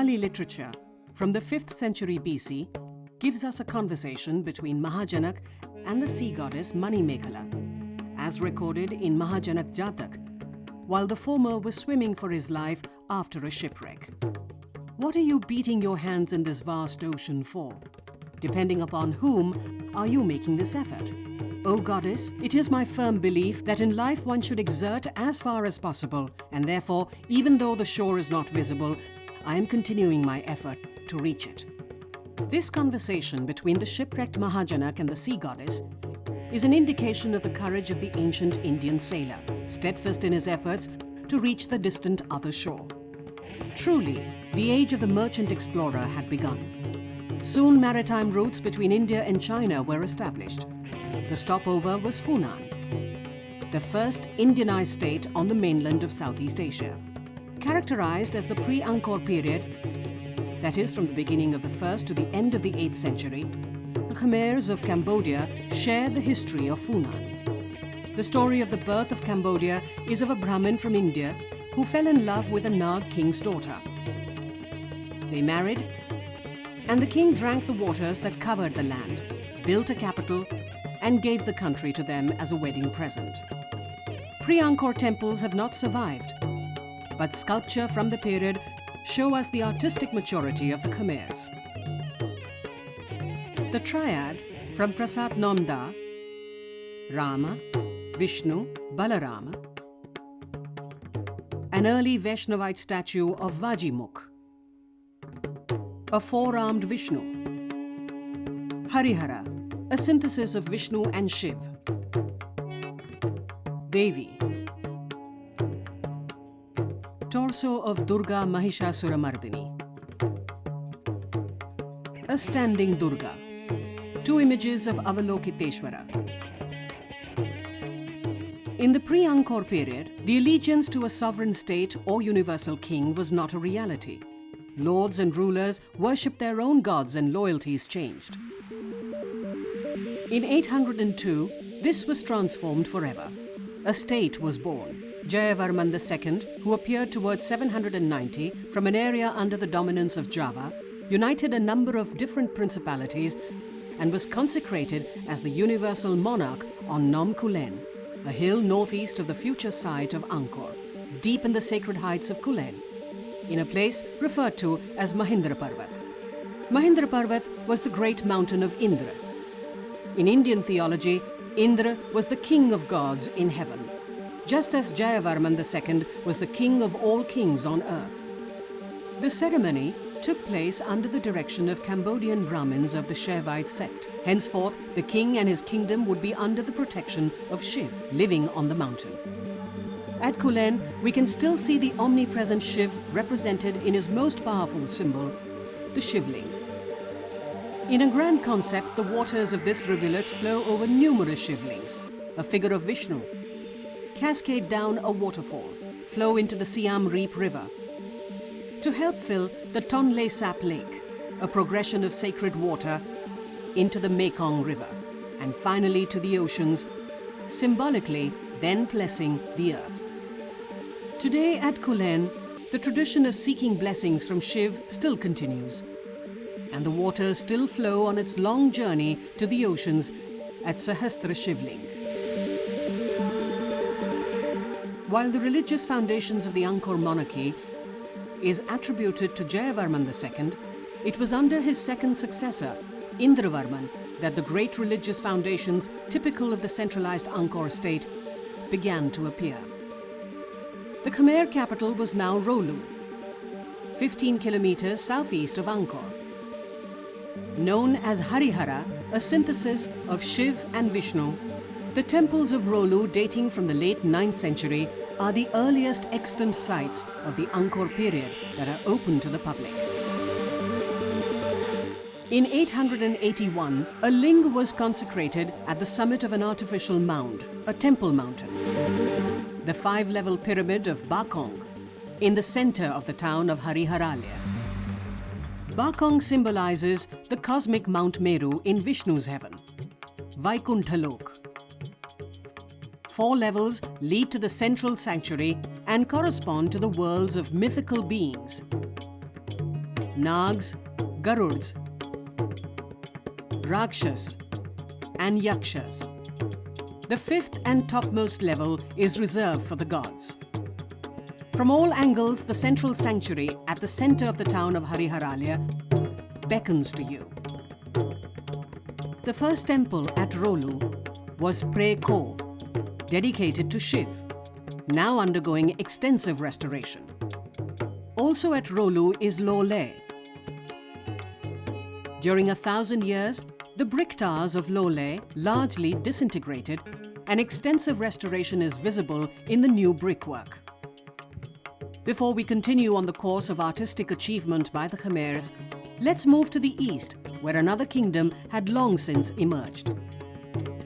Pali literature from the 5th century BC gives us a conversation between Mahajanak and the sea goddess Manimekhala, as recorded in Mahajanak Jatak, while the former was swimming for his life after a shipwreck. What are you beating your hands in this vast ocean for? Depending upon whom are you making this effort? O goddess, it is my firm belief that in life one should exert as far as possible, and therefore, even though the shore is not visible, I am continuing my effort to reach it. This conversation between the shipwrecked Mahajanak and the sea goddess is an indication of the courage of the ancient Indian sailor, steadfast in his efforts to reach the distant other shore. Truly, the age of the merchant explorer had begun. Soon maritime routes between India and China were established. The stopover was Funan, the first Indianized state on the mainland of Southeast Asia. Characterized as the pre-Angkor period, that is from the beginning of the 1st to the end of the 8th century, the Khmers of Cambodia share the history of Funan. The story of the birth of Cambodia is of a Brahmin from India who fell in love with a Naga king's daughter. They married, and the king drank the waters that covered the land, built a capital, and gave the country to them as a wedding present. Pre-Angkor temples have not survived, but sculpture from the period show us the artistic maturity of the Khmers. The triad from Prasad Nomda, Rama, Vishnu, Balarama, an early Vaishnavite statue of Vajimukh, a four-armed Vishnu, Harihara, a synthesis of Vishnu and Shiv, Devi, torso of Durga Mahishasuramardini, a standing Durga, two images of Avalokiteshvara. In the pre-Angkor period, the allegiance to a sovereign state or universal king was not a reality. Lords and rulers worshipped their own gods and loyalties changed. In 802, this was transformed forever. A state was born. Jayavarman II, who appeared towards 790 from an area under the dominance of Java, united a number of different principalities and was consecrated as the universal monarch on Nom Kulen, a hill northeast of the future site of Angkor, deep in the sacred heights of Kulen, in a place referred to as Mahendra Parvet. Mahendra Parvet was the great mountain of Indra. In Indian theology, Indra was the king of gods in heaven, just as Jayavarman II was the king of all kings on earth. The ceremony took place under the direction of Cambodian Brahmins of the Shaivite sect. Henceforth, the king and his kingdom would be under the protection of Shiv, living on the mountain. At Kulen, we can still see the omnipresent Shiv represented in his most powerful symbol, the Shivling. In a grand concept, the waters of this rivulet flow over numerous Shivlings, a figure of Vishnu, cascade down a waterfall, flow into the Siam Reap River, to help fill the Tonle Sap Lake, a progression of sacred water into the Mekong River, and finally to the oceans, symbolically then blessing the earth. Today at Kulen, the tradition of seeking blessings from Shiv still continues, and the waters still flow on its long journey to the oceans at Sahastra Shivling. While the religious foundations of the Angkor monarchy is attributed to Jayavarman II, it was under his second successor, Indravarman, that the great religious foundations typical of the centralized Angkor state began to appear. The Khmer capital was now Rolu, 15 kilometers southeast of Angkor. Known as Harihara, a synthesis of Shiv and Vishnu, the temples of Rolu dating from the late 9th century are the earliest extant sites of the Angkor period that are open to the public. In 881, a ling was consecrated at the summit of an artificial mound, a temple mountain, the 5-level pyramid of Bakheng, in the center of the town of Hariharalya. Bakheng symbolizes the cosmic Mount Meru in Vishnu's heaven, Vaikuntha Lok. 4 levels lead to the central sanctuary and correspond to the worlds of mythical beings. Nags, Garuds, Rakshas, and Yakshas. The fifth and topmost level is reserved for the gods. From all angles, the central sanctuary at the center of the town of Hariharalya beckons to you. The first temple at Rolu was Pre Ko, dedicated to Shiv, now undergoing extensive restoration. Also at Rolu is Lo Le. During 1,000 years, the brick towers of Lo Le largely disintegrated, and extensive restoration is visible in the new brickwork. Before we continue on the course of artistic achievement by the Khmers, let's move to the east, where another kingdom had long since emerged.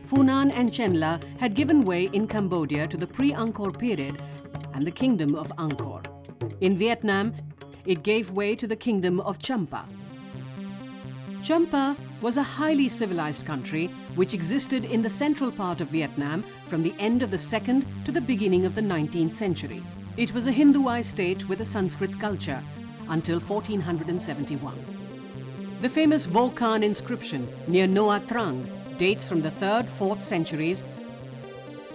Funan and Chenla had given way in Cambodia to the pre-Angkor period and the kingdom of Angkor. In Vietnam, it gave way to the kingdom of Champa. Champa was a highly civilized country which existed in the central part of Vietnam from the end of the 2nd to the beginning of the 19th century. It was a Hinduized state with a Sanskrit culture until 1471. The famous Volcan inscription near Nha Trang dates from the 3rd, 4th centuries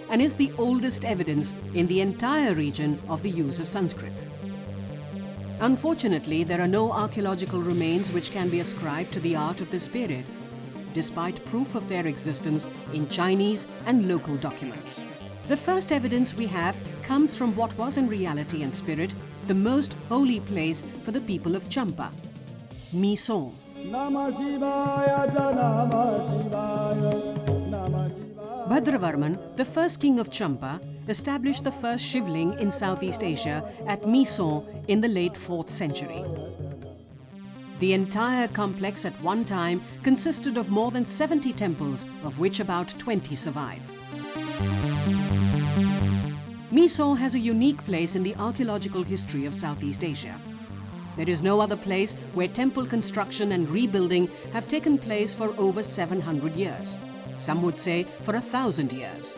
and is the oldest evidence in the entire region of the use of Sanskrit. Unfortunately, there are no archaeological remains which can be ascribed to the art of this period, despite proof of their existence in Chinese and local documents. The first evidence we have comes from what was in reality and spirit the most holy place for the people of Champa, My Son. Bhadravarman, the first king of Champa, established the first Shivling in Southeast Asia at My Son in the late 4th century. The entire complex at one time consisted of more than 70 temples, of which about 20 survive. My Son has a unique place in the archaeological history of Southeast Asia. There is no other place where temple construction and rebuilding have taken place for over 700 years. Some would say for 1,000 years.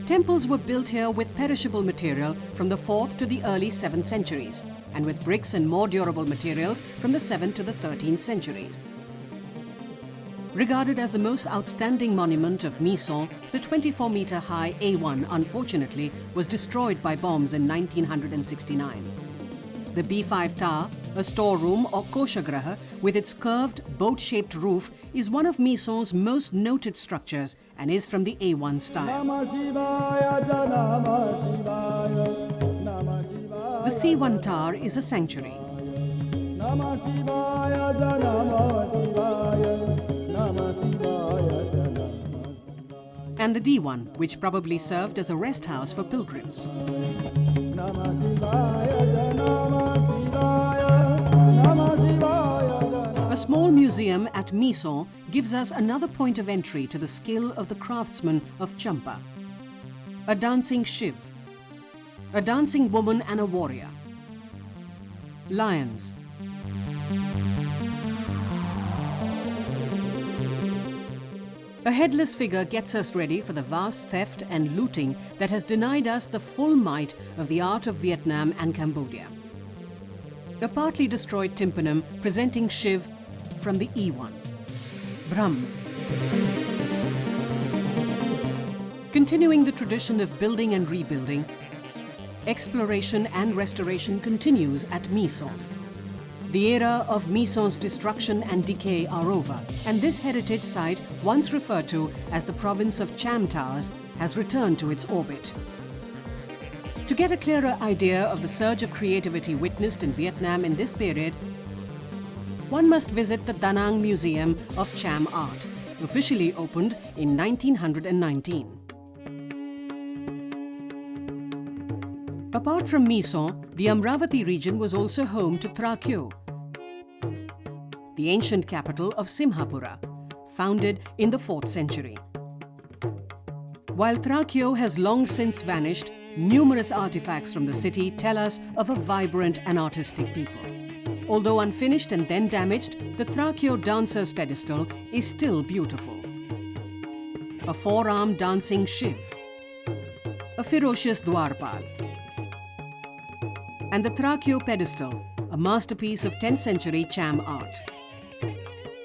Temples were built here with perishable material from the 4th to the early 7th centuries, and with bricks and more durable materials from the 7th to the 13th centuries. Regarded as the most outstanding monument of My Son, the 24-meter-high A1 unfortunately was destroyed by bombs in 1969. The B5 tower, a storeroom or koshagraha with its curved boat-shaped roof, is one of My Son's most noted structures and is from the A1 style. The C1 tower is a sanctuary. And the D1, which probably served as a rest house for pilgrims. A small museum at My Son gives us another point of entry to the skill of the craftsmen of Champa. A dancing Shiv, a dancing woman and a warrior, lions, a headless figure gets us ready for the vast theft and looting that has denied us the full might of the art of Vietnam and Cambodia. A partly destroyed tympanum presenting Shiv from the E1. Brahm. Continuing the tradition of building and rebuilding, exploration and restoration continues at My Son. The era of My Son's destruction and decay are over, and this heritage site, once referred to as the province of Cham Towers, has returned to its orbit. To get a clearer idea of the surge of creativity witnessed in Vietnam in this period, one must visit the Da Nang Museum of Cham Art, officially opened in 1919. Apart from My Son, the Amravati region was also home to Tra Kyo, the ancient capital of Simhapura, founded in the 4th century. While Tra Kyo has long since vanished, numerous artifacts from the city tell us of a vibrant and artistic people. Although unfinished and then damaged, the Tra Kyo dancer's pedestal is still beautiful. A four-armed dancing Shiv, a ferocious Dwarpal, and the Tra Kyo pedestal, a masterpiece of 10th century Cham art.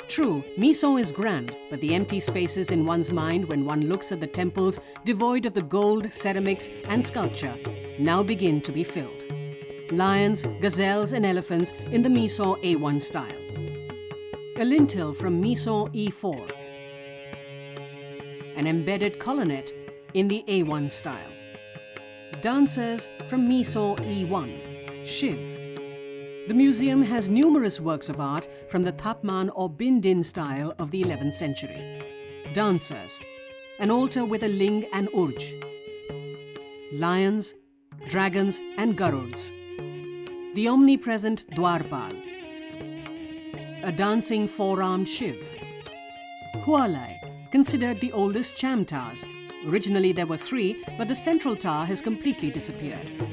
True, Miso is grand, but the empty spaces in one's mind when one looks at the temples devoid of the gold, ceramics and sculpture now begin to be filled. Lions, gazelles and elephants in the Miso A1 style. A lintel from Miso E4. An embedded colonnette in the A1 style. Dancers from Miso E1, Shiv. The museum has numerous works of art from the Thapman or Bindin style of the 11th century. Dancers, an altar with a ling and urj. Lions, dragons and garuds. The omnipresent Dwarpal. A dancing four-armed Shiv. Hualai, considered the oldest Cham towers. Originally there were 3, but the central tower has completely disappeared.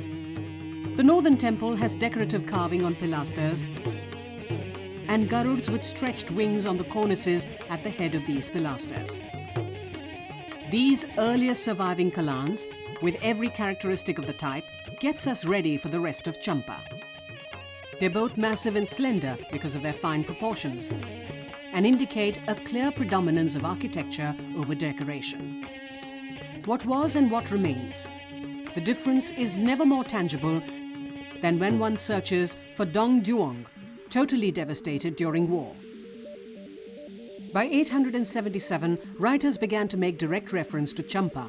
The northern temple has decorative carving on pilasters and garuds with stretched wings on the cornices at the head of these pilasters. These earliest surviving kalans, with every characteristic of the type, gets us ready for the rest of Champa. They're both massive and slender because of their fine proportions and indicate a clear predominance of architecture over decoration. What was and what remains? The difference is never more tangible than when one searches for Duong, totally devastated during war. By 877, writers began to make direct reference to Champa,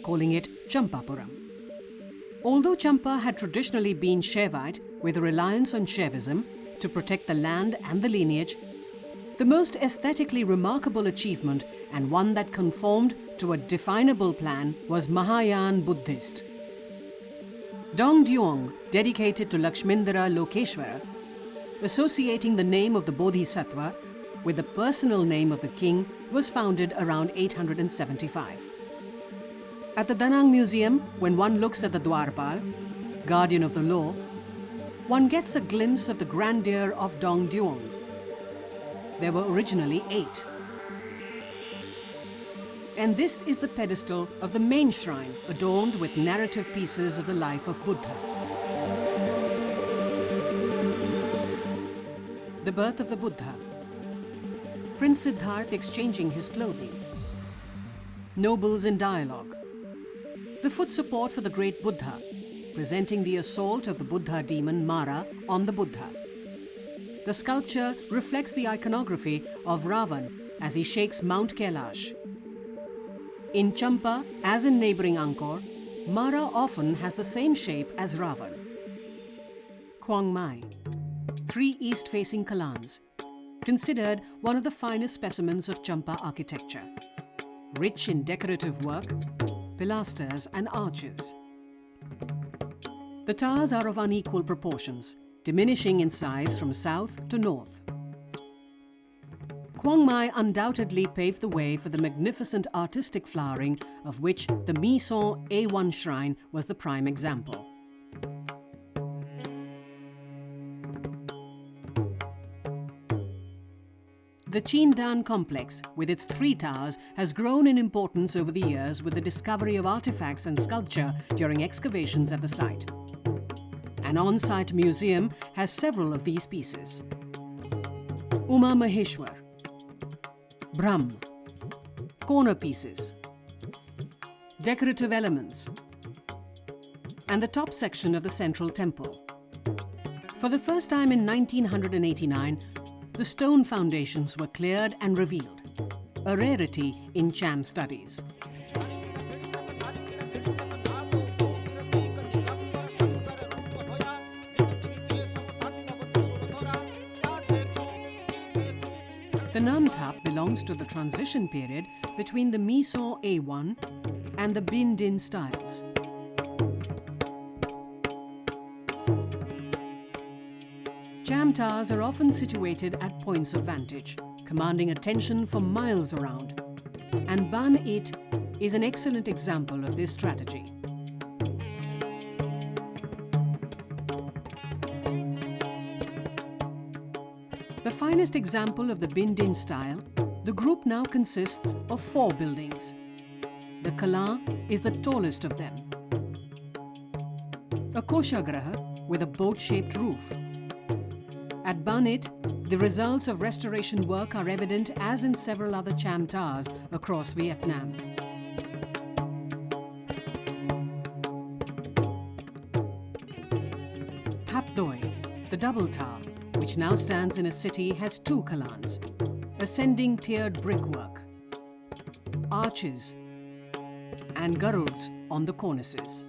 calling it Champapuram. Although Champa had traditionally been Shaivite, with a reliance on Shaivism to protect the land and the lineage, the most aesthetically remarkable achievement and one that conformed to a definable plan was Mahayana Buddhist. Duong, dedicated to Lakshmindra Lokeshwara, associating the name of the Bodhisattva with the personal name of the king, was founded around 875. At the Danang Museum, when one looks at the Dwarpal, guardian of the law, one gets a glimpse of the grandeur of Duong. There were originally 8. And this is the pedestal of the main shrine, adorned with narrative pieces of the life of Buddha. The birth of the Buddha. Prince Siddhartha exchanging his clothing. Nobles in dialogue. The foot support for the great Buddha, presenting the assault of the Buddha demon Mara on the Buddha. The sculpture reflects the iconography of Ravan as he shakes Mount Kailash. In Champa, as in neighboring Angkor, Mara often has the same shape as Ravan. Quang Mai, 3 east-facing kalans, considered one of the finest specimens of Champa architecture. Rich in decorative work, pilasters and arches. The towers are of unequal proportions, diminishing in size from south to north. Quang Mai undoubtedly paved the way for the magnificent artistic flowering of which the Miso A1 shrine was the prime example. The Chindan complex, with its 3 towers, has grown in importance over the years with the discovery of artifacts and sculpture during excavations at the site. An on-site museum has several of these pieces. Uma Maheshwar, Brahm, corner pieces, decorative elements, and the top section of the central temple. For the first time in 1989, the stone foundations were cleared and revealed, a rarity in Cham studies. The Namthap belongs to the transition period between the Miso A1 and the Bindin styles. Cham towers are often situated at points of vantage, commanding attention for miles around, and Ban It is an excellent example of this strategy. The finest example of the Bindin style, the group now consists of 4 buildings. The Kalan is the tallest of them. A Koshagraha, with a boat-shaped roof. At Banit, the results of restoration work are evident as in several other Cham towers across Vietnam. Thap Doi, the double tower, which now stands in a city, has two kalans, ascending tiered brickwork, arches, and garuds on the cornices.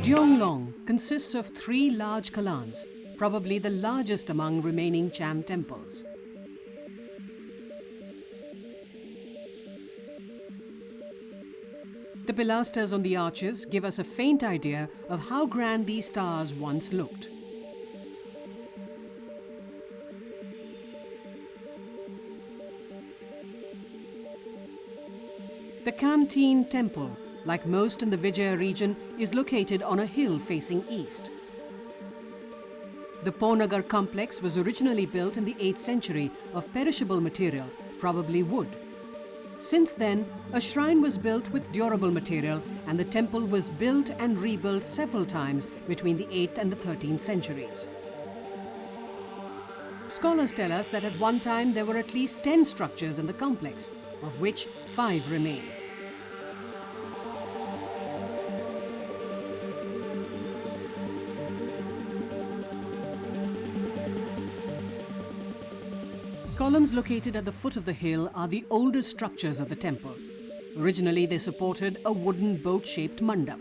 Duong Long consists of three large kalans, probably the largest among remaining Cham temples. The pilasters on the arches give us a faint idea of how grand these towers once looked. The Kam Teen temple, like most in the Vijaya region, is located on a hill facing east. The Po Nagar complex was originally built in the 8th century of perishable material, probably wood. Since then, a shrine was built with durable material, and the temple was built and rebuilt several times between the 8th and the 13th centuries. Scholars tell us that at one time there were at least 10 structures in the complex, of which 5 remain. Columns located at the foot of the hill are the oldest structures of the temple. Originally, they supported a wooden boat-shaped mandap.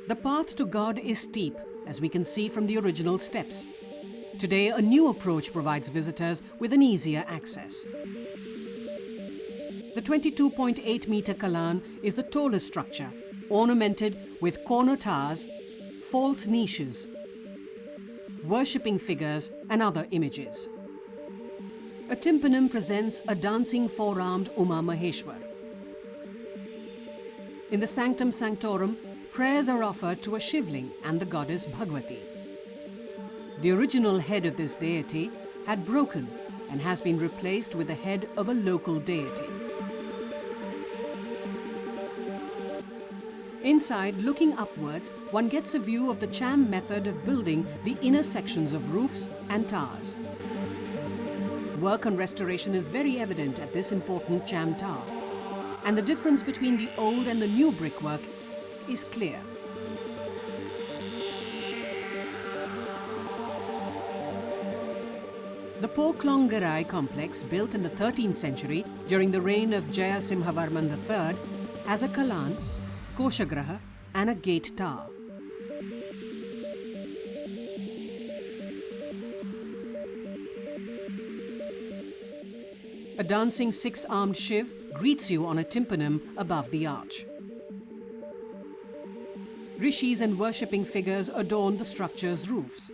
The path to God is steep, as we can see from the original steps. Today, a new approach provides visitors with an easier access. The 22.8-meter Kalan is the tallest structure, ornamented with corner towers, false niches, worshipping figures and other images. A tympanum presents a dancing four-armed Uma Maheshwar. In the Sanctum Sanctorum, prayers are offered to a Shivling and the goddess Bhagwati. The original head of this deity had broken and has been replaced with the head of a local deity. Inside, looking upwards, one gets a view of the Cham method of building the inner sections of roofs and towers. Work on restoration is very evident at this important Cham tower, and the difference between the old and the new brickwork is clear. The Po Klong Garai complex, built in the 13th century during the reign of Jayasimhavarman III, has a Kalan, Koshagraha and a gate tower. A dancing six-armed Shiv greets you on a tympanum above the arch. Rishis and worshipping figures adorn the structure's roofs.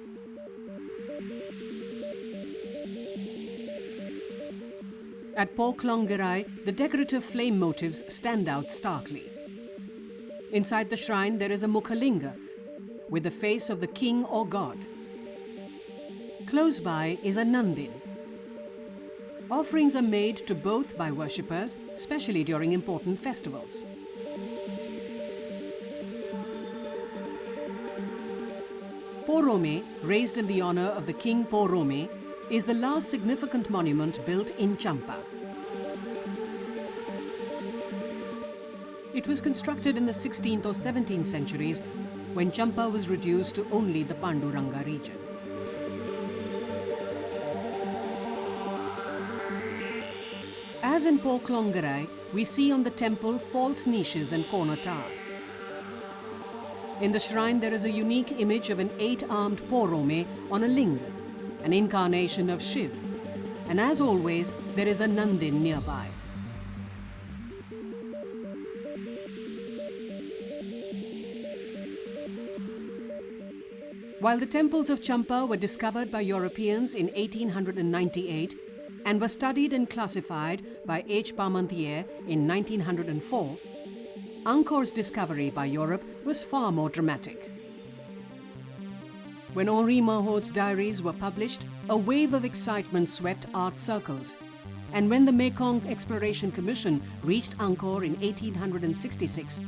At Po Klong Garai, the decorative flame motifs stand out starkly. Inside the shrine, there is a Mukhalinga with the face of the king or god. Close by is a Nandin. Offerings are made to both by worshippers, especially during important festivals. Porome, raised in the honor of the king Porome, is the last significant monument built in Champa. It was constructed in the 16th or 17th centuries when Champa was reduced to only the Panduranga region. As in Po Klong Garai, we see on the temple false niches and corner towers. In the shrine, there is a unique image of an 8-armed Porome on a linga, an incarnation of Shiv. And as always, there is a Nandin nearby. While the temples of Champa were discovered by Europeans in 1898 and were studied and classified by H. Parmentier in 1904, Angkor's discovery by Europe was far more dramatic. When Henri Marhaud's diaries were published, a wave of excitement swept art circles. And when the Mekong Exploration Commission reached Angkor in 1866,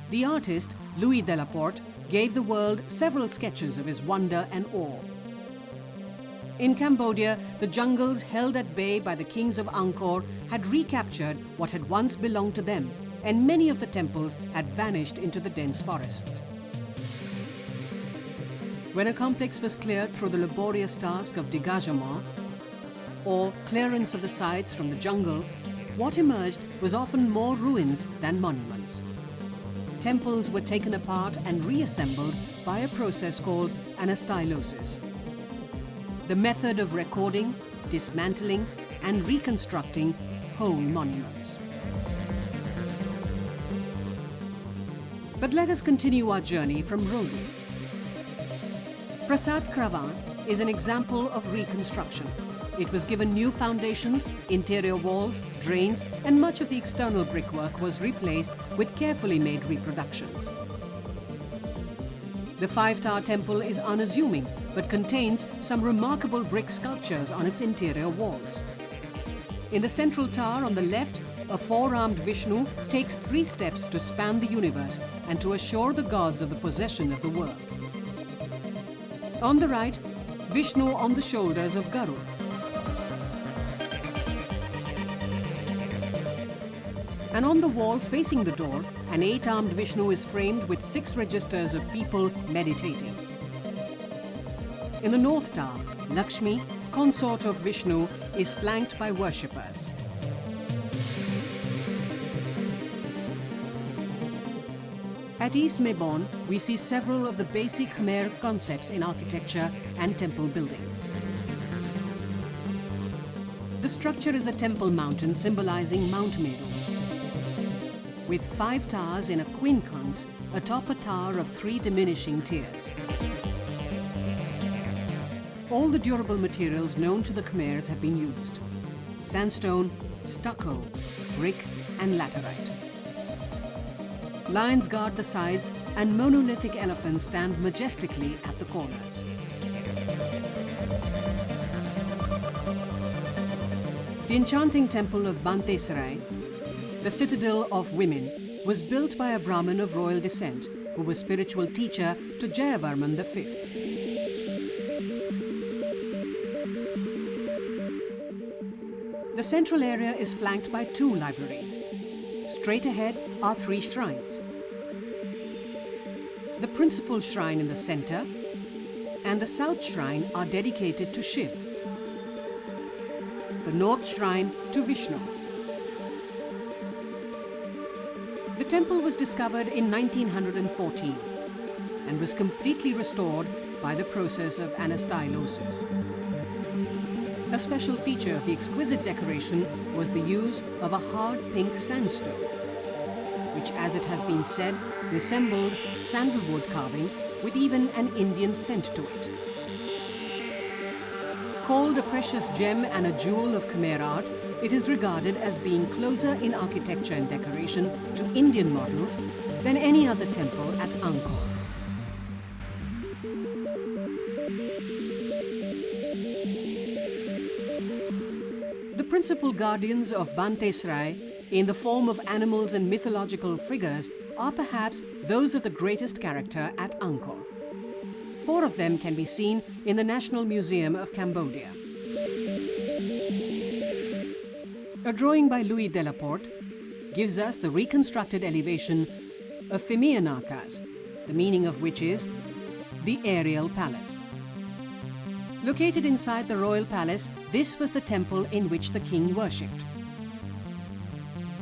the artist Louis Delaporte gave the world several sketches of his wonder and awe. In Cambodia, the jungles held at bay by the kings of Angkor had recaptured what had once belonged to them, and many of the temples had vanished into the dense forests. When a complex was cleared through the laborious task of dégagement, or clearance of the sites from the jungle, what emerged was often more ruins than monuments. Temples were taken apart and reassembled by a process called anastylosis. The method of recording, dismantling, and reconstructing whole monuments. But let us continue our journey from Rolu. Prasad Kravan is an example of reconstruction. It was given new foundations, interior walls, drains, and much of the external brickwork was replaced with carefully made reproductions. The five-tower temple is unassuming, but contains some remarkable brick sculptures on its interior walls. In the central tower on the left, a four-armed Vishnu takes 3 steps to span the universe and to assure the gods of the possession of the world. On the right, Vishnu on the shoulders of Garud. And on the wall facing the door, an 8-armed Vishnu is framed with 6 registers of people meditating. In the north tower, Lakshmi, consort of Vishnu, is flanked by worshippers. At East Mebon, we see several of the basic Khmer concepts in architecture and temple building. The structure is a temple mountain symbolizing Mount Meru, with 5 towers in a quincunx atop a tower of 3 diminishing tiers. All the durable materials known to the Khmers have been used: sandstone, stucco, brick, and laterite. Lions guard the sides, and monolithic elephants stand majestically at the corners. The enchanting temple of Banteay Srei, the citadel of women, was built by a Brahmin of royal descent who was spiritual teacher to Suryaverman V. The central area is flanked by 2 libraries. Straight ahead are 3 shrines. The principal shrine in the center and the south shrine are dedicated to Shiv. The north shrine to Vishnu. The temple was discovered in 1914 and was completely restored by the process of anastylosis. A special feature of the exquisite decoration was the use of a hard pink sandstone, which, as it has been said, resembled sandalwood carving with even an Indian scent to it. Called a precious gem and a jewel of Khmer art, it is regarded as being closer in architecture and decoration to Indian models than any other temple at Angkor. The principal guardians of Banteay Srei, in the form of animals and mythological figures, are perhaps those of the greatest character at Angkor. 4 of them can be seen in the National Museum of Cambodia. A drawing by Louis Delaporte gives us the reconstructed elevation of Phimianakas, the meaning of which is the aerial palace. Located inside the royal palace, this was the temple in which the king worshipped.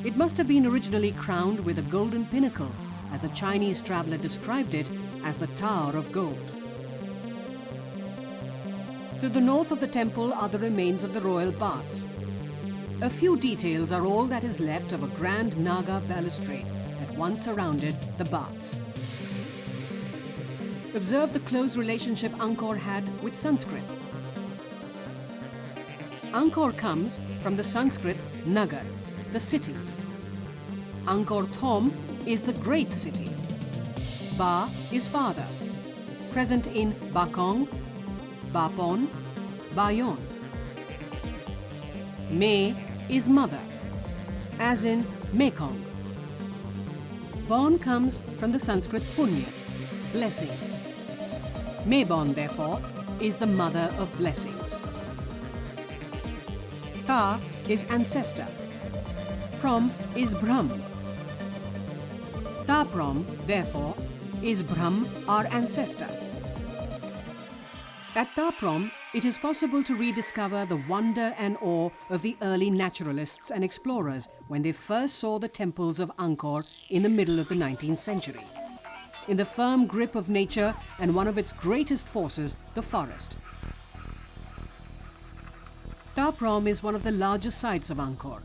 It must have been originally crowned with a golden pinnacle, as a Chinese traveler described it as the Tower of Gold. To the north of the temple are the remains of the royal baths. A few details are all that is left of a grand Naga balustrade that once surrounded the baths. Observe the close relationship Angkor had with Sanskrit. Angkor comes from the Sanskrit Nagar, the city. Angkor Thom is the great city. Ba is father, present in Bakheng, Bapon, Bayon. Me is mother, as in Mekong. Bon comes from the Sanskrit punya, blessing. Mebon, therefore, is the mother of blessings. Ta is ancestor. Prohm is Brahm. Ta Prohm, therefore, is Brahm, our ancestor. At Ta Prohm, it is possible to rediscover the wonder and awe of the early naturalists and explorers when they first saw the temples of Angkor in the middle of the 19th century. In the firm grip of nature and one of its greatest forces, the forest. Ta Prohm is one of the largest sites of Angkor.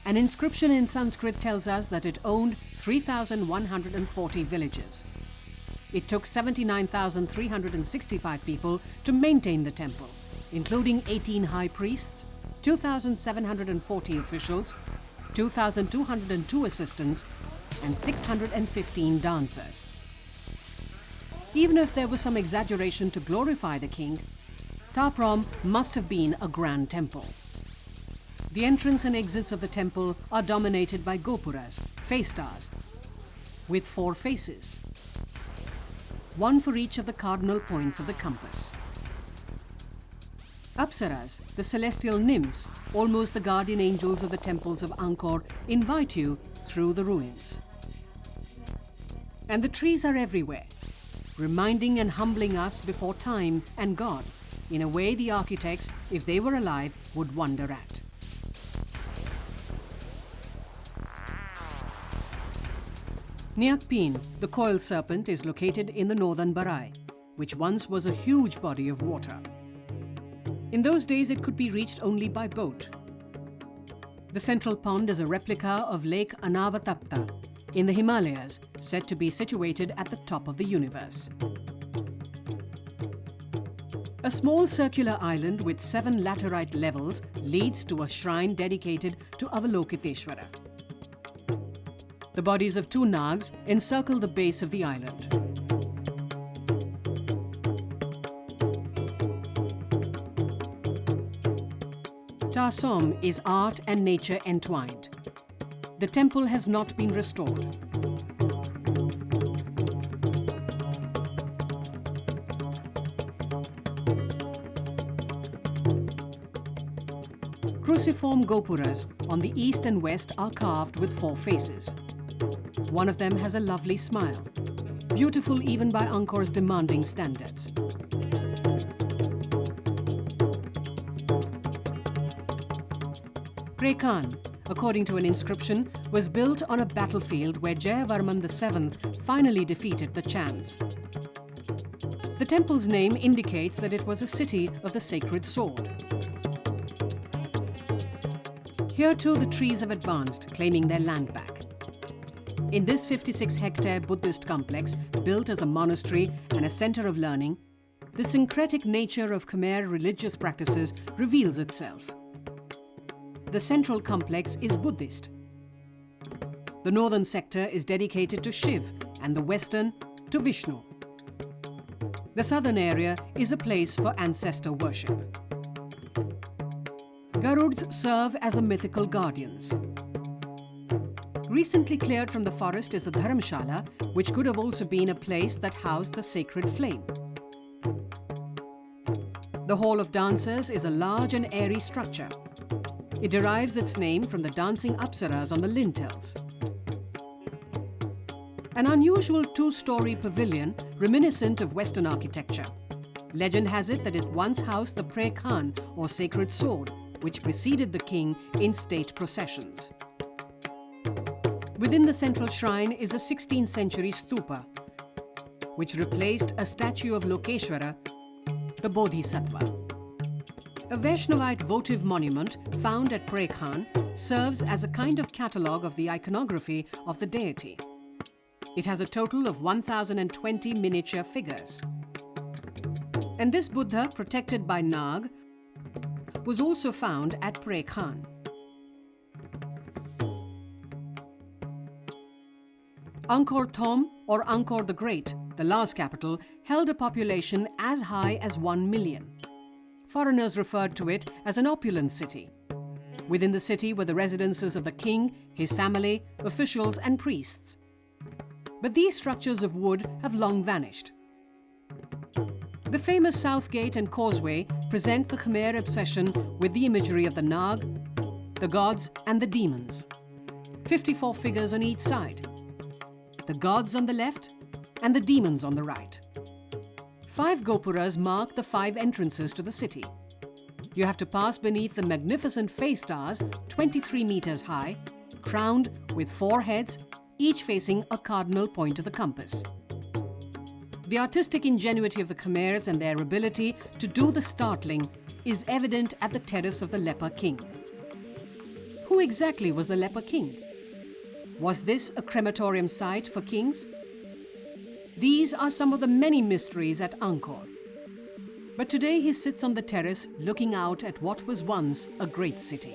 An inscription in Sanskrit tells us that it owned 3,140 villages. It took 79,365 people to maintain the temple, including 18 high priests, 2,740 officials, 2,202 assistants, and 615 dancers. Even if there was some exaggeration to glorify the king, Ta Prohm must have been a grand temple. The entrance and exits of the temple are dominated by gopuras, face stars, with 4 faces, one for each of the cardinal points of the compass. Apsaras, the celestial nymphs, almost the guardian angels of the temples of Angkor, invite you through the ruins. And the trees are everywhere, reminding and humbling us before time and God, in a way the architects, if they were alive, would wonder at. Nyakpin, the coil serpent, is located in the northern Barai, which once was a huge body of water. In those days, it could be reached only by boat. The central pond is a replica of Lake Anavatapta in the Himalayas, said to be situated at the top of the universe. A small circular island with 7 laterite levels leads to a shrine dedicated to Avalokiteshvara. The bodies of 2 nags encircle the base of the island. Ta Som is art and nature entwined. The temple has not been restored. Cruciform gopuras on the east and west are carved with 4 faces. One of them has a lovely smile, beautiful even by Angkor's demanding standards. Khmer King, according to an inscription, was built on a battlefield where Jayavarman VII finally defeated the Chams. The temple's name indicates that it was a city of the sacred sword. Here too the trees have advanced, claiming their land back. In this 56-hectare Buddhist complex, built as a monastery and a center of learning, the syncretic nature of Khmer religious practices reveals itself. The central complex is Buddhist. The northern sector is dedicated to Shiv and the western to Vishnu. The southern area is a place for ancestor worship. Garuds serve as the mythical guardians. Recently cleared from the forest is the Dharamshala, which could have also been a place that housed the sacred flame. The Hall of Dancers is a large and airy structure. It derives its name from the dancing apsaras on the lintels. An unusual 2-story pavilion reminiscent of Western architecture. Legend has it that it once housed the Khmer King, or sacred sword, which preceded the king in state processions. Within the central shrine is a 16th century stupa, which replaced a statue of Lokeshwara, the Bodhisattva. A Vaishnavite votive monument found at Khmer King serves as a kind of catalogue of the iconography of the deity. It has a total of 1,020 miniature figures. And this Buddha, protected by Nag, was also found at Khmer King. Angkor Thom, or Angkor the Great, the last capital, held a population as high as 1 million. Foreigners referred to it as an opulent city. Within the city were the residences of the king, his family, officials and priests. But these structures of wood have long vanished. The famous South Gate and Causeway present the Khmer obsession with the imagery of the Nag, the gods and the demons. 54 figures on each side. The gods on the left and the demons on the right. 5 gopuras mark the 5 entrances to the city. You have to pass beneath the magnificent face stars, 23 meters high, crowned with 4 heads, each facing a cardinal point of the compass. The artistic ingenuity of the Khmers and their ability to do the startling is evident at the terrace of the Leper King. Who exactly was the Leper King? Was this a crematorium site for kings? These are some of the many mysteries at Angkor. But today he sits on the terrace looking out at what was once a great city.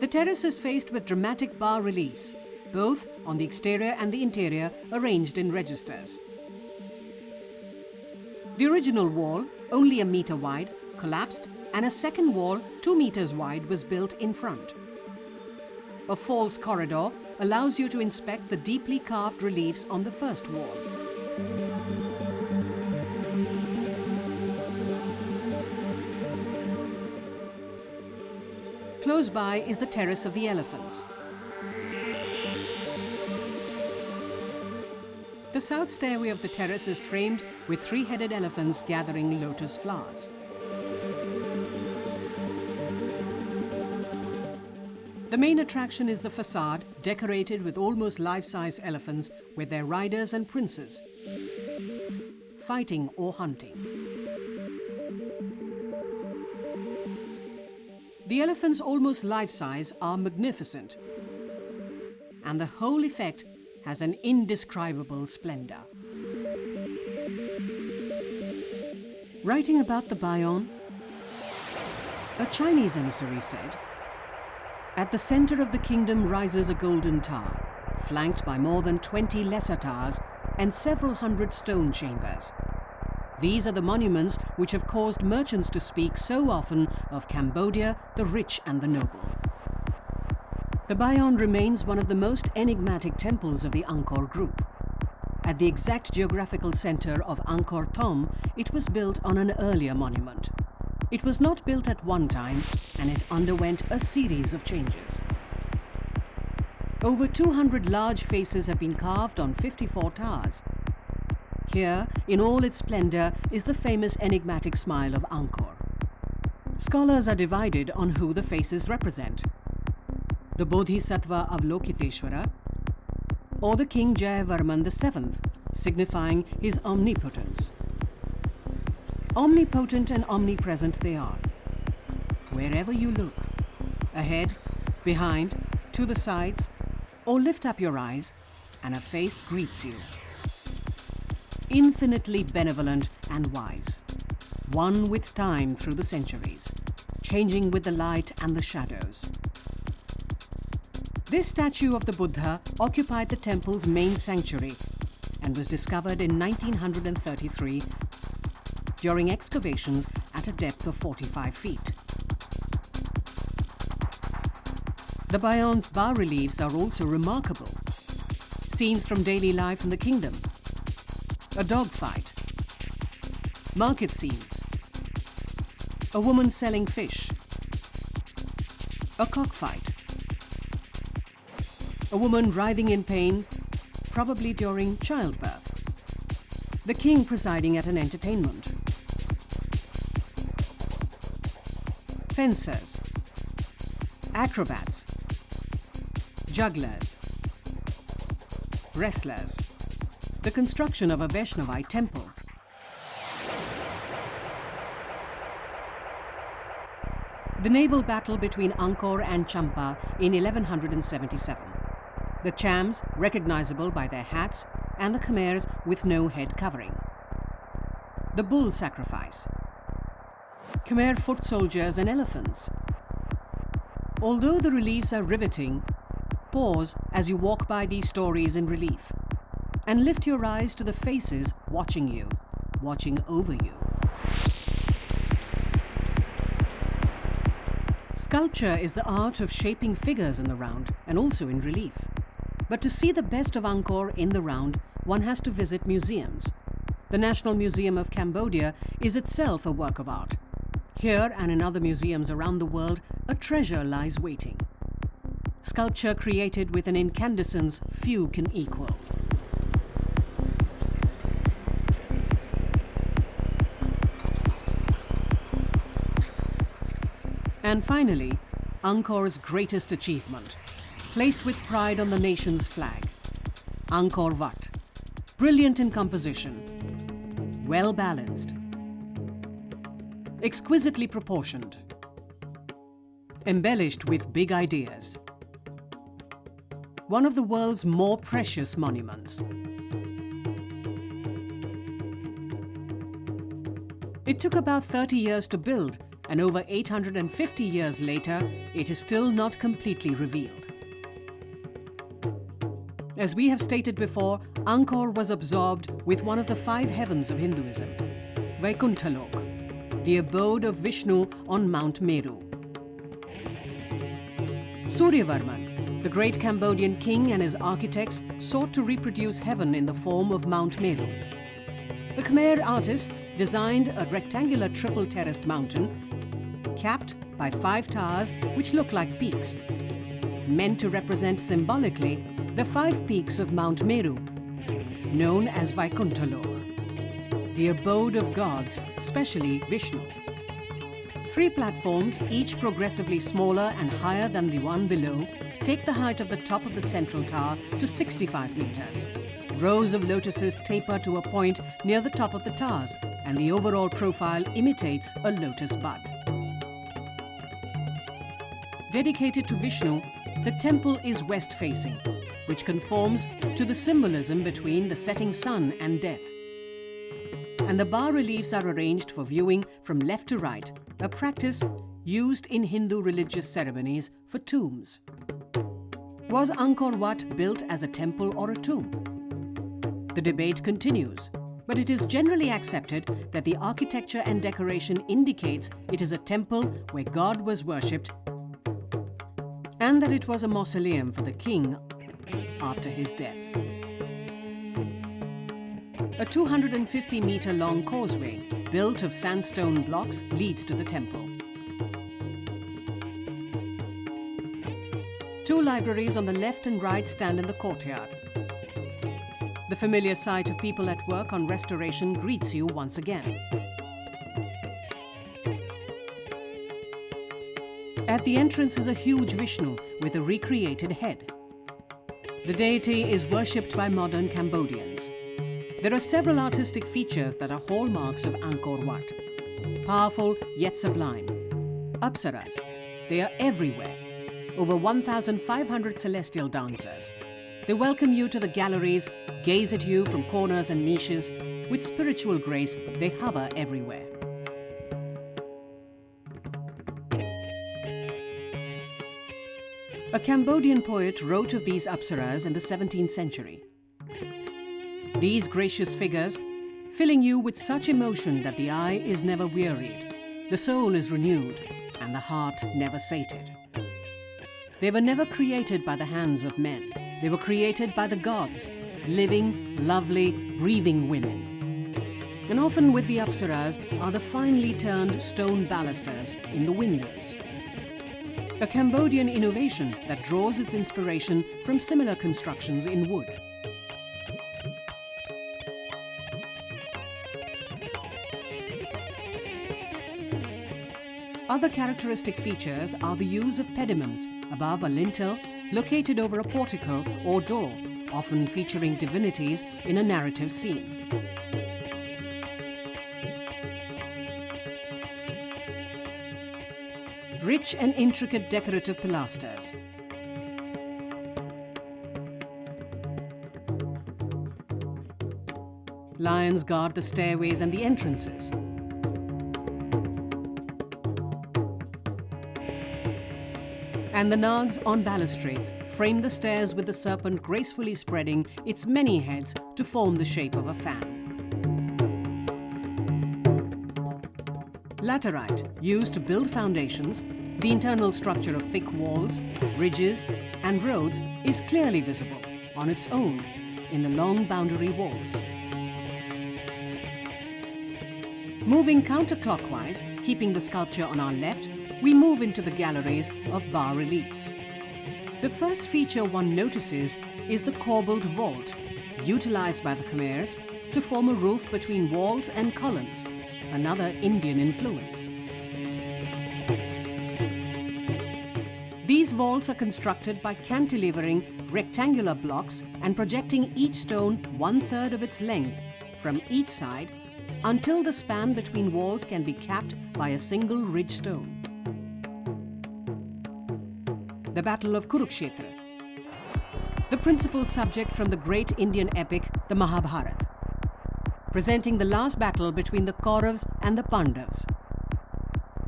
The terrace is faced with dramatic bas-reliefs, both on the exterior and the interior arranged in registers. The original wall, only a meter wide, collapsed, and a second wall, 2 meters wide, was built in front. A false corridor allows you to inspect the deeply carved reliefs on the first wall. Close by is the Terrace of the Elephants. The south stairway of the terrace is framed with 3-headed elephants gathering lotus flowers. The main attraction is the facade, decorated with almost life-size elephants with their riders and princes, fighting or hunting. The elephants, almost life-size, are magnificent, and the whole effect has an indescribable splendor. Writing about the Bayon, a Chinese emissary said, "At the center of the kingdom rises a golden tower, flanked by more than 20 lesser towers and several hundred stone chambers. These are the monuments which have caused merchants to speak so often of Cambodia, the rich and the noble." The Bayon remains one of the most enigmatic temples of the Angkor group. At the exact geographical center of Angkor Thom, it was built on an earlier monument. It was not built at one time, and it underwent a series of changes. Over 200 large faces have been carved on 54 towers. Here, in all its splendor, is the famous enigmatic smile of Angkor. Scholars are divided on who the faces represent: the Bodhisattva Avalokiteshvara, or the King Suryaverman VII, signifying his omnipotence. Omnipotent and omnipresent they are. Wherever you look, ahead, behind, to the sides, or lift up your eyes, and a face greets you. Infinitely benevolent and wise, one with time through the centuries, changing with the light and the shadows. This statue of the Buddha occupied the temple's main sanctuary and was discovered in 1933 during excavations at a depth of 45 feet. The Bayon's bas-reliefs are also remarkable. Scenes from daily life in the kingdom, a dogfight, market scenes, a woman selling fish, a cockfight, a woman writhing in pain, probably during childbirth, the king presiding at an entertainment, fencers, acrobats, jugglers, wrestlers, the construction of a Vaishnavite temple. The naval battle between Angkor and Champa in 1177. The Chams, recognizable by their hats, and the Khmers with no head covering. The bull sacrifice. Khmer foot soldiers and elephants. Although the reliefs are riveting, Pause as you walk by these stories in relief, and lift your eyes to the faces watching you, watching over you. Sculpture is the art of shaping figures in the round and also in relief. But to see the best of Angkor in the round, one has to visit museums. The National Museum of Cambodia is itself a work of art. Here and in other museums around the world, a treasure lies waiting. Sculpture created with an incandescence few can equal. And finally, Angkor's greatest achievement, placed with pride on the nation's flag. Angkor Wat, brilliant in composition, well balanced, exquisitely proportioned, embellished with big ideas. One of the world's more precious monuments. It took about 30 years to build, and over 850 years later, it is still not completely revealed. As we have stated before, Angkor was absorbed with one of the 5 heavens of Hinduism, Vaikuntha-lok, the abode of Vishnu on Mount Meru. Suryaverman, the great Cambodian king, and his architects sought to reproduce heaven in the form of Mount Meru. The Khmer artists designed a rectangular triple-terraced mountain capped by 5 towers which look like peaks, meant to represent symbolically the 5 peaks of Mount Meru, known as Vaikuntha-lok, the abode of gods, especially Vishnu. 3 platforms, each progressively smaller and higher than the one below, take the height of the top of the central tower to 65 meters. Rows of lotuses taper to a point near the top of the towers, and the overall profile imitates a lotus bud. Dedicated to Vishnu, the temple is west-facing, which conforms to the symbolism between the setting sun and death. And the bas-reliefs are arranged for viewing from left to right, a practice used in Hindu religious ceremonies for tombs. Was Angkor Wat built as a temple or a tomb? The debate continues, but it is generally accepted that the architecture and decoration indicates it is a temple where God was worshipped, and that it was a mausoleum for the king after his death. A 250-meter-long causeway, built of sandstone blocks, leads to the temple. 2 libraries on the left and right stand in the courtyard. The familiar sight of people at work on restoration greets you once again. At the entrance is a huge Vishnu with a recreated head. The deity is worshipped by modern Cambodians. There are several artistic features that are hallmarks of Angkor Wat. Powerful yet sublime. Apsaras. They are everywhere. Over 1,500 celestial dancers. They welcome you to the galleries, gaze at you from corners and niches. With spiritual grace, they hover everywhere. A Cambodian poet wrote of these apsaras in the 17th century. These gracious figures, filling you with such emotion that the eye is never wearied, the soul is renewed, and the heart never sated. They were never created by the hands of men. They were created by the gods, living, lovely, breathing women. And often with the apsaras are the finely turned stone balusters in the windows. A Cambodian innovation that draws its inspiration from similar constructions in wood. Other characteristic features are the use of pediments above a lintel located over a portico or door, often featuring divinities in a narrative scene. Rich and intricate decorative pilasters. Lions guard the stairways and the entrances. And the Nags on balustrades frame the stairs with the serpent gracefully spreading its many heads to form the shape of a fan. Laterite, used to build foundations, the internal structure of thick walls, ridges, and roads is clearly visible on its own in the long boundary walls. Moving counterclockwise, keeping the sculpture on our left, we move into the galleries of bas-reliefs. The first feature one notices is the corbelled vault, utilized by the Khmers to form a roof between walls and columns, another Indian influence. These vaults are constructed by cantilevering rectangular blocks and projecting each stone 1/3 of its length from each side until the span between walls can be capped by a single ridge stone. The Battle of Kurukshetra, the principal subject from the great Indian epic, the Mahabharata, presenting the last battle between the Kauravas and the Pandavas.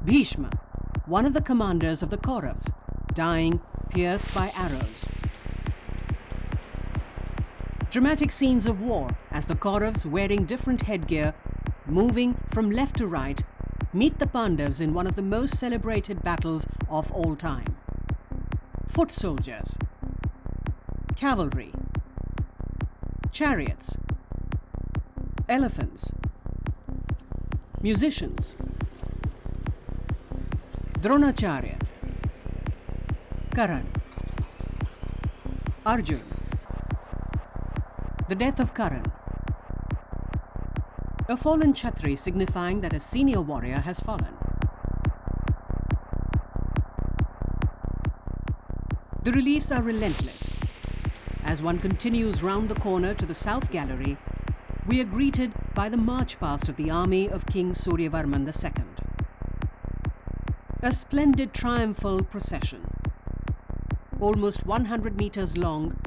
Bhishma, one of the commanders of the Kauravas, dying pierced by arrows. Dramatic scenes of war as the Kauravas, wearing different headgear, moving from left to right, meet the Pandavas in one of the most celebrated battles of all time. Foot soldiers, cavalry, chariots, elephants, musicians, Dronacharya, Karan, Arjun, the death of Karan, a fallen Chhatri signifying that a senior warrior has fallen. The reliefs are relentless. As one continues round the corner to the South Gallery, we are greeted by the march past of the army of King Suryaverman II. A splendid triumphal procession, almost 100 meters long,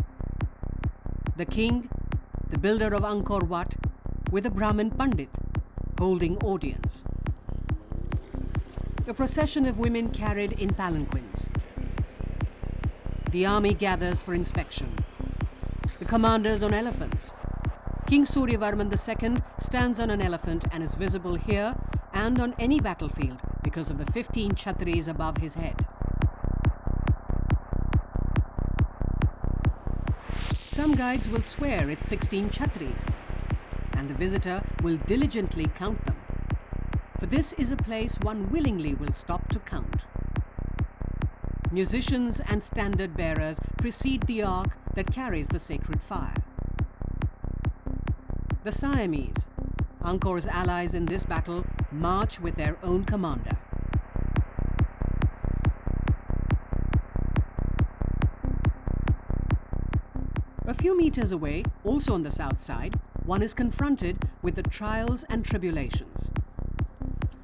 the king, the builder of Angkor Wat, with a Brahmin Pandit holding audience. A procession of women carried in palanquins. The army gathers for inspection. The commanders on elephants. King Suryaverman II stands on an elephant and is visible here and on any battlefield because of the 15 Chhatris above his head. Some guides will swear it's 16 Chhatris, and the visitor will diligently count them, for this is a place one willingly will stop to count. Musicians and standard bearers precede the ark that carries the sacred fire. The Siamese, Angkor's allies in this battle, march with their own commander. A few meters away, also on the south side, one is confronted with the trials and tribulations,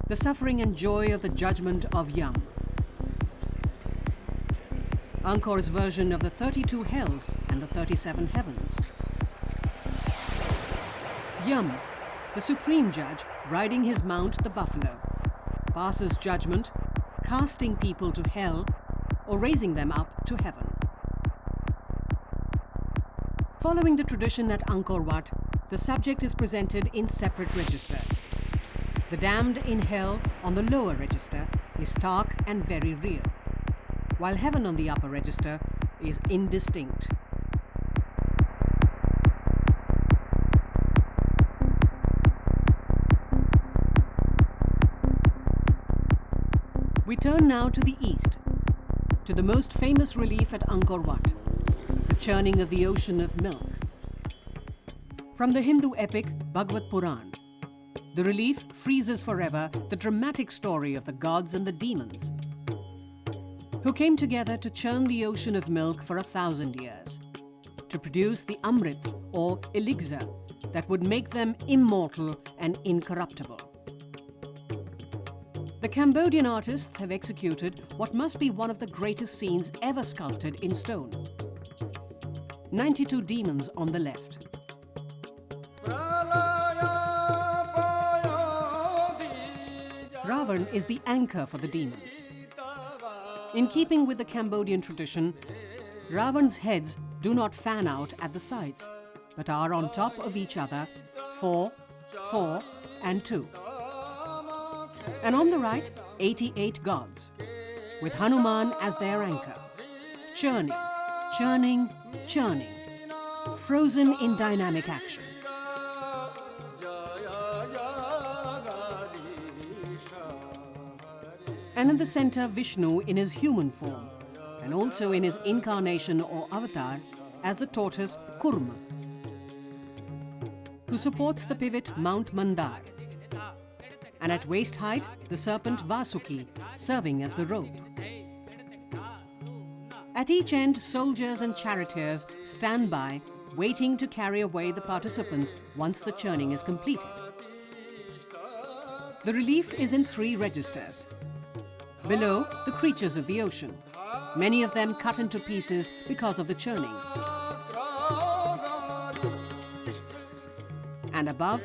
the suffering and joy of the judgment of Yam. Angkor's version of the 32 hells and the 37 heavens. Yam, the supreme judge, riding his mount the buffalo, passes judgment, casting people to hell or raising them up to heaven. Following the tradition at Angkor Wat, the subject is presented in separate registers. The damned in hell on the lower register is stark and very real, while heaven on the upper register is indistinct. We turn now to the east, to the most famous relief at Angkor Wat, the churning of the ocean of milk. From the Hindu epic Bhagavad Puran, the relief freezes forever the dramatic story of the gods and the demons, who came together to churn the ocean of milk for 1,000 years, to produce the Amrit, or elixir, that would make them immortal and incorruptible. The Cambodian artists have executed what must be one of the greatest scenes ever sculpted in stone. 92 demons on the left. Ravan is the anchor for the demons. In keeping with the Cambodian tradition, Ravan's heads do not fan out at the sides, but are on top of each other, 4, 4, and 2. And on the right, 88 gods, with Hanuman as their anchor. Churning, churning, churning, frozen in dynamic action. And in the center, Vishnu in his human form, and also in his incarnation or avatar as the tortoise Kurma, who supports the pivot Mount Mandar. And at waist height, the serpent Vasuki, serving as the rope. At each end, soldiers and charioteers stand by, waiting to carry away the participants once the churning is completed. The relief is in 3 registers. Below, the creatures of the ocean, many of them cut into pieces because of the churning. And above,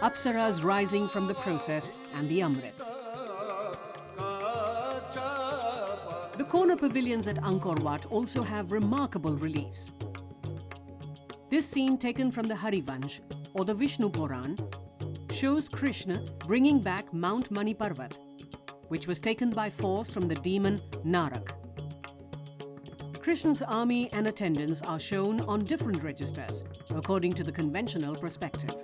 Apsaras rising from the process and the Amrit. The corner pavilions at Angkor Wat also have remarkable reliefs. This scene taken from the Harivansh, or the Vishnu Puran, shows Krishna bringing back Mount Mani Parvat, which was taken by force from the demon Narak. Krishna's army and attendants are shown on different registers, according to the conventional perspective.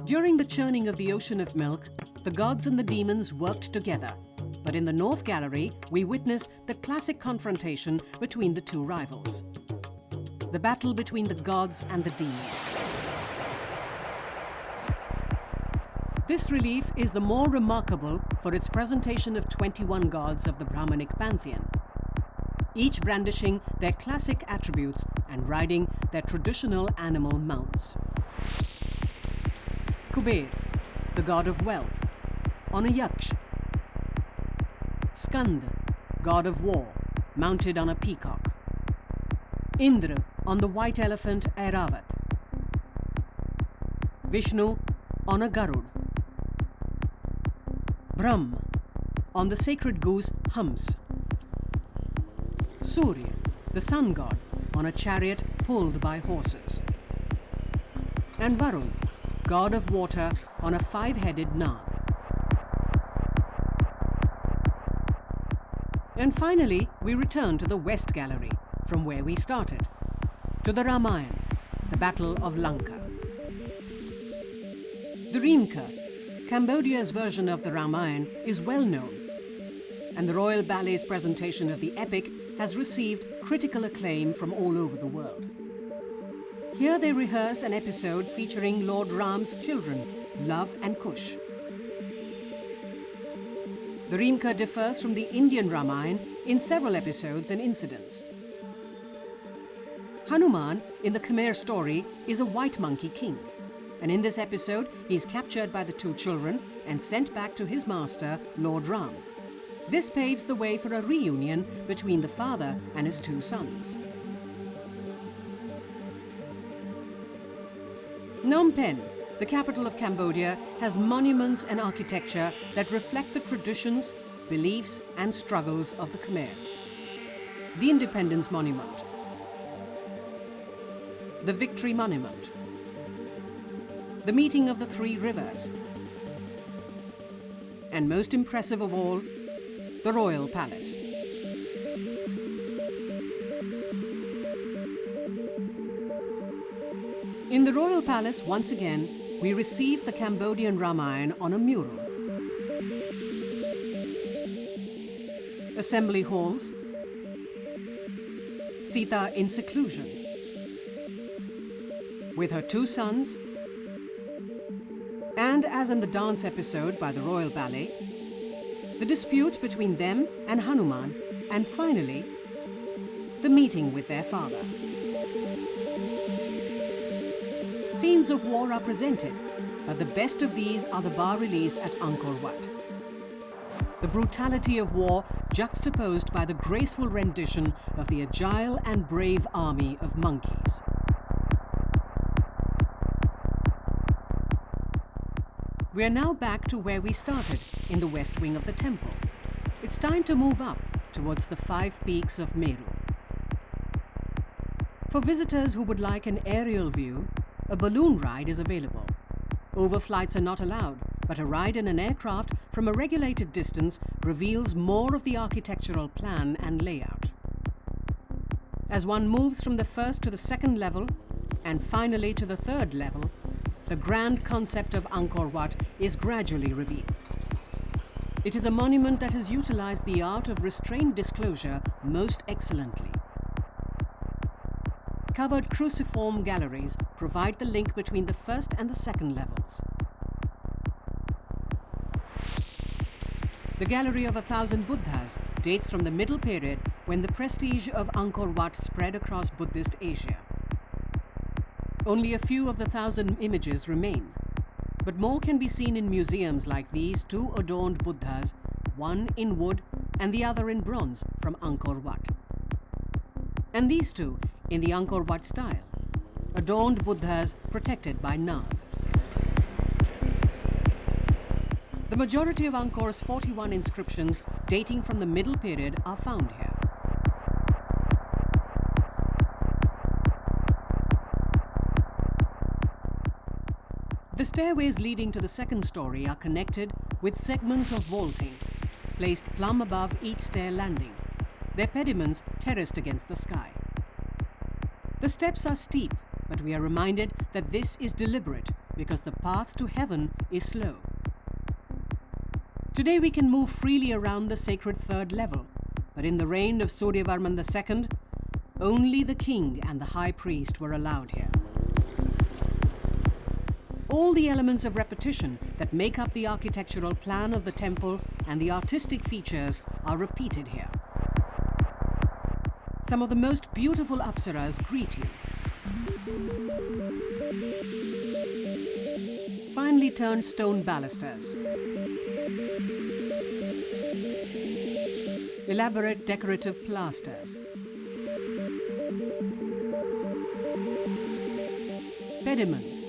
During the churning of the ocean of milk, the gods and the demons worked together. But in the North Gallery, we witness the classic confrontation between the 2 rivals. The battle between the gods and the demons. This relief is the more remarkable for its presentation of 21 gods of the Brahmanic pantheon, each brandishing their classic attributes and riding their traditional animal mounts. Kuber, the god of wealth, on a yaksha. Skanda, god of war, mounted on a peacock. Indra, on the white elephant Airavat. Vishnu, on a Garud. Brahma, on the sacred goose Hams. Surya, the sun god, on a chariot pulled by horses. And Varun, god of water, on a 5-headed Nag. And finally, we return to the West Gallery, from where we started, to the Ramayana, the Battle of Lanka. The Rimka, Cambodia's version of the Ramayana, is well known, and the Royal Ballet's presentation of the epic has received critical acclaim from all over the world. Here they rehearse an episode featuring Lord Ram's children, Love and Kush. The Rimka differs from the Indian Ramayana in several episodes and incidents. Hanuman, in the Khmer story, is a white monkey king. And in this episode, he is captured by the 2 children and sent back to his master, Lord Ram. This paves the way for a reunion between the father and his 2 sons. Phnom Penh, the capital of Cambodia, has monuments and architecture that reflect the traditions, beliefs, and struggles of the Khmers. The Independence Monument, the Victory Monument, the meeting of the 3 rivers, and most impressive of all, the Royal Palace. In the Royal Palace, once again, we receive the Cambodian Ramayana on a mural. Assembly halls, Sita in seclusion, with her 2 sons, and as in the dance episode by the Royal Ballet, the dispute between them and Hanuman, and finally, the meeting with their father. Scenes of war are presented, but the best of these are the bas-reliefs at Angkor Wat. The brutality of war juxtaposed by the graceful rendition of the agile and brave army of monkeys. We are now back to where we started, in the west wing of the temple. It's time to move up towards the 5 peaks of Meru. For visitors who would like an aerial view, a balloon ride is available. Overflights are not allowed, but a ride in an aircraft from a regulated distance reveals more of the architectural plan and layout. As one moves from the first to the second level, and finally to the third level, the grand concept of Angkor Wat is gradually revealed. It is a monument that has utilized the art of restrained disclosure most excellently. Covered cruciform galleries provide the link between the first and the second levels. The Gallery of 1,000 Buddhas dates from the Middle Period, when the prestige of Angkor Wat spread across Buddhist Asia. Only a few of the 1,000 images remain, but more can be seen in museums like these 2 adorned Buddhas, one in wood and the other in bronze from Angkor Wat. And these 2 in the Angkor Wat style, adorned Buddhas protected by Nag. The majority of Angkor's 41 inscriptions dating from the Middle Period are found here. The stairways leading to the second story are connected with segments of vaulting, placed plumb above each stair landing, their pediments terraced against the sky. The steps are steep, but we are reminded that this is deliberate because the path to heaven is slow. Today we can move freely around the sacred third level, but in the reign of Suryavarman II, only the king and the high priest were allowed here. All the elements of repetition that make up the architectural plan of the temple and the artistic features are repeated here. Some of the most beautiful apsaras greet you. Finely turned stone balusters. Elaborate decorative pilasters. Pediments.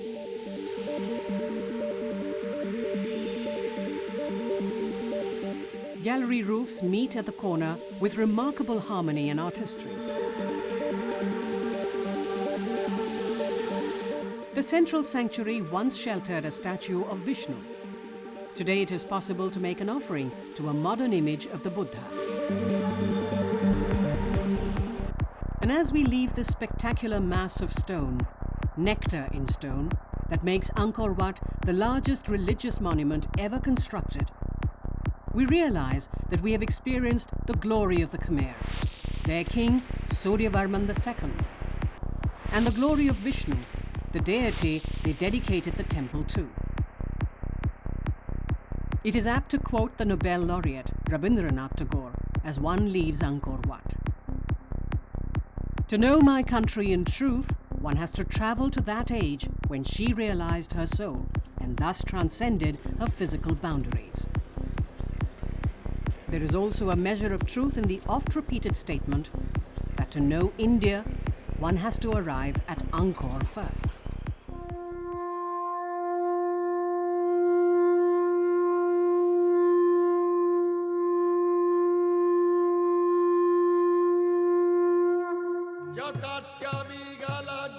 Gallery roofs meet at the corner with remarkable harmony and artistry. The central sanctuary once sheltered a statue of Vishnu. Today it is possible to make an offering to a modern image of the Buddha. And as we leave this spectacular mass of stone, nectar in stone, that makes Angkor Wat the largest religious monument ever constructed, we realize that we have experienced the glory of the Khmers, their king Suryavarman II, and the glory of Vishnu, the deity they dedicated the temple to. It is apt to quote the Nobel laureate Rabindranath Tagore as one leaves Angkor Wat. To know my country in truth, one has to travel to that age when she realized her soul and thus transcended her physical boundaries. There is also a measure of truth in the oft-repeated statement that to know India, one has to arrive at Angkor first. Jatatya vigala